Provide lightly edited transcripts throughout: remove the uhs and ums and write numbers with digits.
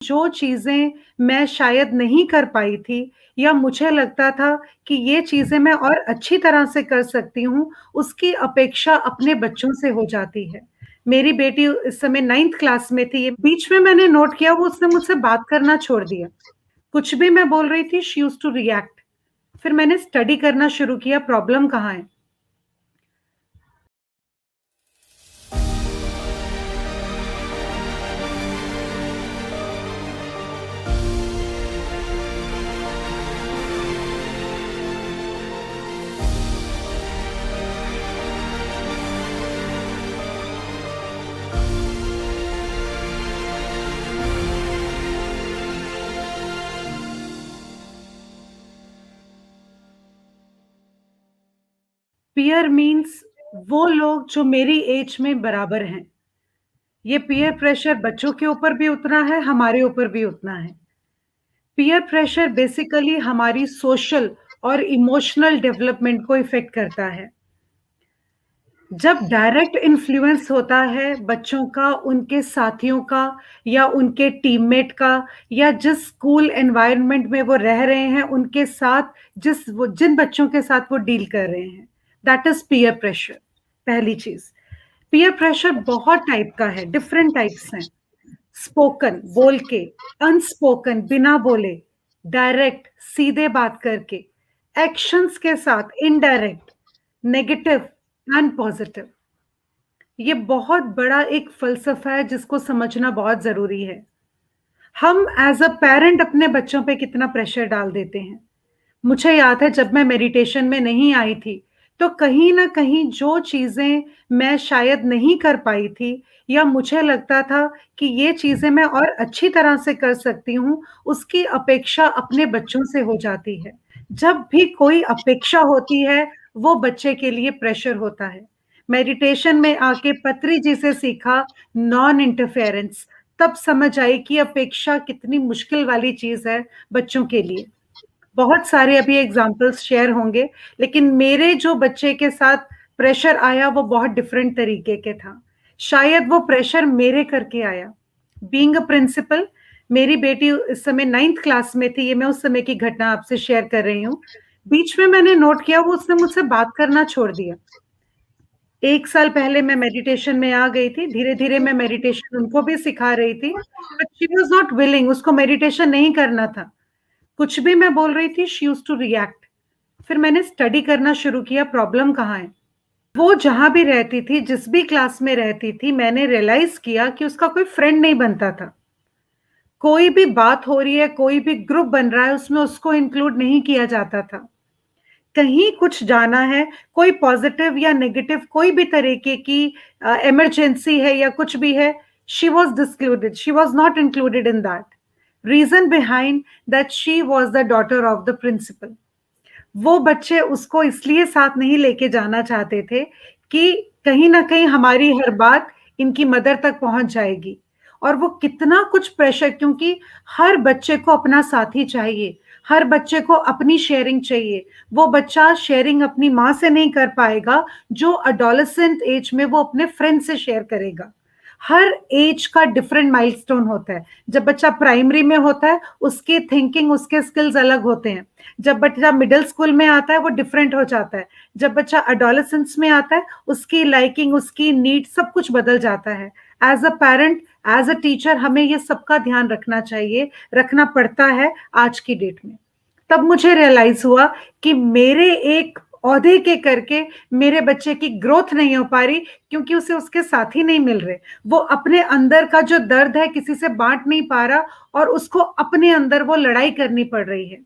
जो चीज़ें मैं शायद नहीं कर पाई थी या मुझे लगता था कि ये चीज़ें मैं और अच्छी तरह से कर सकती हूँ, उसकी अपेक्षा अपने बच्चों से हो जाती है। मेरी बेटी इस समय 9th क्लास में थी, बीच में मैंने नोट किया वो उसने मुझसे बात करना छोड़ दिया। कुछ भी मैं बोल रही थी शी यूज्ड टू रिएक्ट। फिर मैंने स्टडी करना शुरू किया प्रॉब्लम कहाँ है? पीयर मीन्स वो लोग जो मेरी एज में बराबर हैं। ये पीयर प्रेशर बच्चों के ऊपर भी उतना है, हमारे ऊपर भी उतना है। पीयर प्रेशर बेसिकली हमारी सोशल और इमोशनल डेवलपमेंट को इफ़ेक्ट करता है। जब डायरेक्ट इन्फ्लुएंस होता है बच्चों का, उनके साथियों का या उनके टीममेट का या जिस स्कूल एनवायरनमेंट में वो रह रहे हैं, उनके साथ जिन बच्चों के साथ वो डील कर रहे हैं, दैट इज़ पीयर प्रेशर। पहली चीज़। पीयर प्रेशर बहुत टाइप का है, डिफरेंट टाइप्स हैं। स्पोकन बोल के, अनस्पोकन बिना बोले, डायरेक्ट सीधे बात करके, एक्शंस के साथ इनडायरेक्ट, नेगेटिव एंड पॉजिटिव। ये बहुत बड़ा एक फ़लसफ़ा है जिसको समझना बहुत ज़रूरी है। हम एज़ अ पेरेंट अपने बच्चों पे कितना प्रेशर डाल देते हैं। मुझे याद है जब मैं मेडिटेशन में नहीं आई थी, तो कहीं न कहीं जो चीज़ें मैं शायद नहीं कर पाई थी या मुझे लगता था कि ये चीज़ें मैं और अच्छी तरह से कर सकती हूँ, उसकी अपेक्षा अपने बच्चों से हो जाती है। जब भी कोई अपेक्षा होती है, वो बच्चे के लिए प्रेशर होता है। मेडिटेशन में आके पत्री जी से सीखा नॉन इंटरफेरेंस, तब समझ आई कि अपेक्षा कितनी मुश्किल वाली चीज़ है बच्चों के लिए। बहुत सारे अभी एग्ज़ाम्पल्स शेयर होंगे, लेकिन मेरे जो बच्चे के साथ प्रेशर आया वो बहुत डिफरेंट तरीके के था। शायद वो प्रेशर मेरे करके आया। बीइंग अ प्रिंसिपल, मेरी बेटी इस समय 9th क्लास में थी, ये मैं उस समय की घटना आपसे शेयर कर रही हूँ। बीच में मैंने नोट किया वो उसने मुझसे बात करना छोड़ दिया। 1 साल पहले मैं मेडिटेशन में आ गई थी, धीरे-धीरे मैं मेडिटेशन उनको भी सिखा रही थी, but she was not willing, उसको मेडिटेशन नहीं करना था। कुछ भी मैं बोल रही थी शी यूज्ड टू रिएक्ट। फिर मैंने स्टडी करना शुरू किया प्रॉब्लम कहाँ है? वो जहाँ भी रहती थी, जिस भी क्लास में रहती थी, मैंने रियलाइज़ किया कि उसका कोई फ्रेंड नहीं बनता था। कोई भी बात हो रही है, कोई भी ग्रुप बन रहा है, उसमें उसको इंक्लूड नहीं किया जाता था। कहीं कुछ जाना है, कोई पॉज़िटिव या नेगेटिव कोई भी तरीके की इमरजेंसी है या कुछ भी है, she was discluded, she was not included in that. Reason behind that she was the daughter of the principal. वो बच्चे उसको इसलिए साथ नहीं लेके जाना चाहते थे कि कहीं न कहीं हमारी हर बात इनकी मदर तक पहुँच जाएगी। और वो कितना कुछ प्रेशर, क्योंकि हर बच्चे को अपना साथी चाहिए, हर बच्चे को अपनी शेयरिंग चाहिए। वो बच्चा शेयरिंग अपनी माँ से नहीं कर पाएगा, जो एडोलेसेंट एज में वो अपने फ्रेंड से शेयर करेगा। हर एज का डिफरेंट माइलस्टोन होता है। जब बच्चा प्राइमरी में होता है, उसकी थिंकिंग, उसके स्किल्स अलग होते हैं। जब बच्चा मिडल स्कूल में आता है, वो डिफरेंट हो जाता है। जब बच्चा एडोलेसेंस में आता है, उसकी लाइकिंग, उसकी नीड सब कुछ बदल जाता है। As a parent, as a teacher हमें ये सबका ध्यान रखना चाहिए, रखना पड़ता है आज की डेट में। तब मुझे रियलाइज़ हुआ कि मेरे एक ओहदे के करके मेरे बच्चे की ग्रोथ नहीं हो पा रही, क्योंकि उसे उसके साथी नहीं मिल रहे। वो अपने अंदर का जो दर्द है किसी से बाँट नहीं पा रहा और उसको अपने अंदर वो लड़ाई करनी पड़ रही है।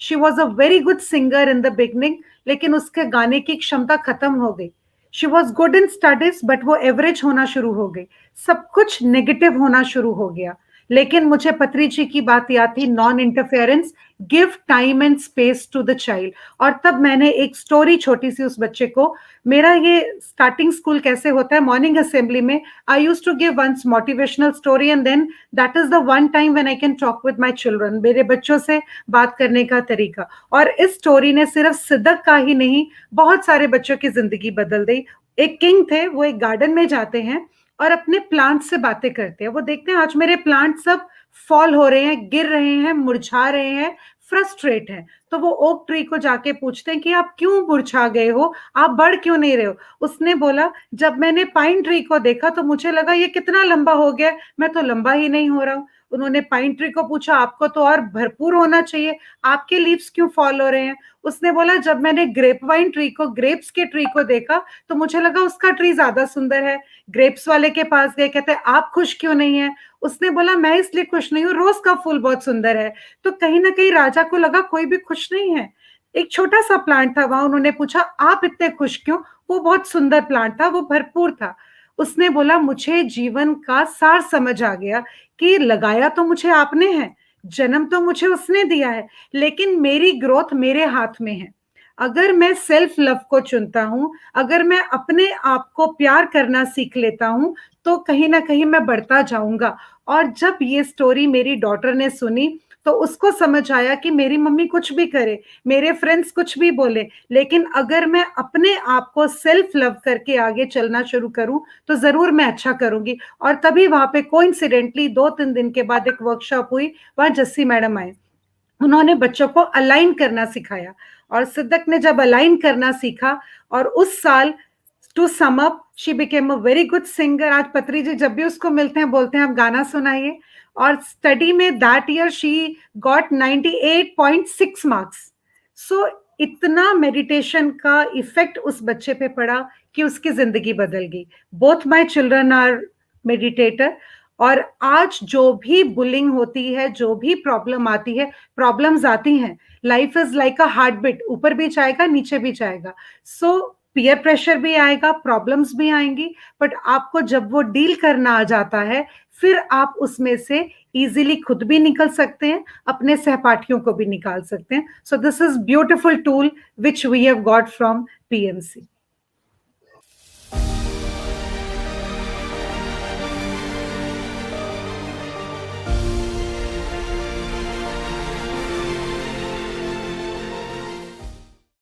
She was a very good singer in the beginning, लेकिन उसके गाने की क्षमता खत्म हो गई। She was good in studies, but वो एवरेज होना शुरू हो गई। सब कुछ नेगेटिव होना शुरू हो गया। लेकिन मुझे पत्री जी की बात याद थी, non interference, give time and space to the child. और तब मैंने एक स्टोरी छोटी सी उस बच्चे को, मेरा ये स्टार्टिंग स्कूल कैसे होता है, मॉर्निंग असेंबली में I used to give once motivational story and then that is the one time when I can talk with my children, मेरे बच्चों से बात करने का तरीका। और इस स्टोरी ने सिर्फ सिद्दक का ही नहीं, बहुत सारे बच्चों की जिंदगी बदल दी। एक किंग थे, वो एक गार्डन में जाते हैं और अपने प्लांट से बातें करते हैं। वो देखते हैं आज मेरे प्लांट सब फॉल हो रहे हैं, गिर रहे हैं, मुरझा रहे हैं, फ्रस्ट्रेट हैं। तो वो ओक ट्री को जाके पूछते हैं कि आप क्यों मुरझा गए हो, आप बढ़ क्यों नहीं रहे हो? उसने बोला, जब मैंने पाइन ट्री को देखा तो मुझे लगा ये कितना लंबा हो गया, मैं तो लंबा ही नहीं हो रहा हूँ। उन्होंने पाइन ट्री को पूछा, आपको तो और भरपूर होना चाहिए, आपके लीव्स क्यों फॉल हो रहे हैं? उसने बोला, जब मैंने ग्रेप वाइन ट्री को, ग्रेप्स के ट्री को देखा तो मुझे लगा उसका ट्री ज्यादा सुंदर है। ग्रेप्स वाले के पास गए, कहते आप खुश क्यों नहीं है? उसने बोला, मैं इसलिए खुश नहीं हूँ, रोज का फूल बहुत सुंदर है। तो कहीं ना कहीं राजा को लगा कोई भी खुश नहीं है। एक छोटा सा प्लांट था वहां, उन्होंने पूछा, आप इतने खुश क्यों? वो बहुत सुंदर प्लांट था, वो भरपूर था। उसने बोला, मुझे जीवन का सार समझ आ गया कि लगाया तो मुझे आपने है, जन्म तो मुझे उसने दिया है, लेकिन मेरी ग्रोथ मेरे हाथ में है। अगर मैं सेल्फ लव को चुनता हूं, अगर मैं अपने आप को प्यार करना सीख लेता हूं, तो कहीं ना कहीं मैं बढ़ता जाऊंगा। और जब ये स्टोरी मेरी डॉटर ने सुनी, तो उसको समझ आया कि मेरी मम्मी कुछ भी करे, मेरे फ्रेंड्स कुछ भी बोले, लेकिन अगर मैं अपने आप को सेल्फ लव करके आगे चलना शुरू करूं, तो जरूर मैं अच्छा करूंगी। और तभी वहां पे कोइंसिडेंटली 2-3 दिन के बाद एक वर्कशॉप हुई, वहां जस्सी मैडम आए, उन्होंने बच्चों को अलाइन करना सिखाया। और सिद्दक ने जब अलाइन करना सीखा, और उस साल, to sum up, she became a very good singer. आज पत्री जी जब भी उसको मिलते हैं बोलते हैं आप गाना सुनाइए। और स्टडी में that year she got 98.6 marks. So इतना मेडिटेशन का इफेक्ट उस बच्चे पे पड़ा कि उसकी जिंदगी बदल गई। Both my children are meditator. और आज जो भी बुलिंग होती है, जो भी प्रॉब्लम आती है, प्रॉब्लम्स आती हैं, life is like a heart beat, ऊपर भी जाएगा नीचे भी जाएगा। सो पीयर प्रेशर भी आएगा, प्रॉब्लम्स भी आएंगी, बट आपको जब वो डील करना आ जाता है, फिर आप उसमें से इजीली खुद भी निकल सकते हैं, अपने सहपाठियों को भी निकाल सकते हैं। So this is beautiful tool which we have got from PMC.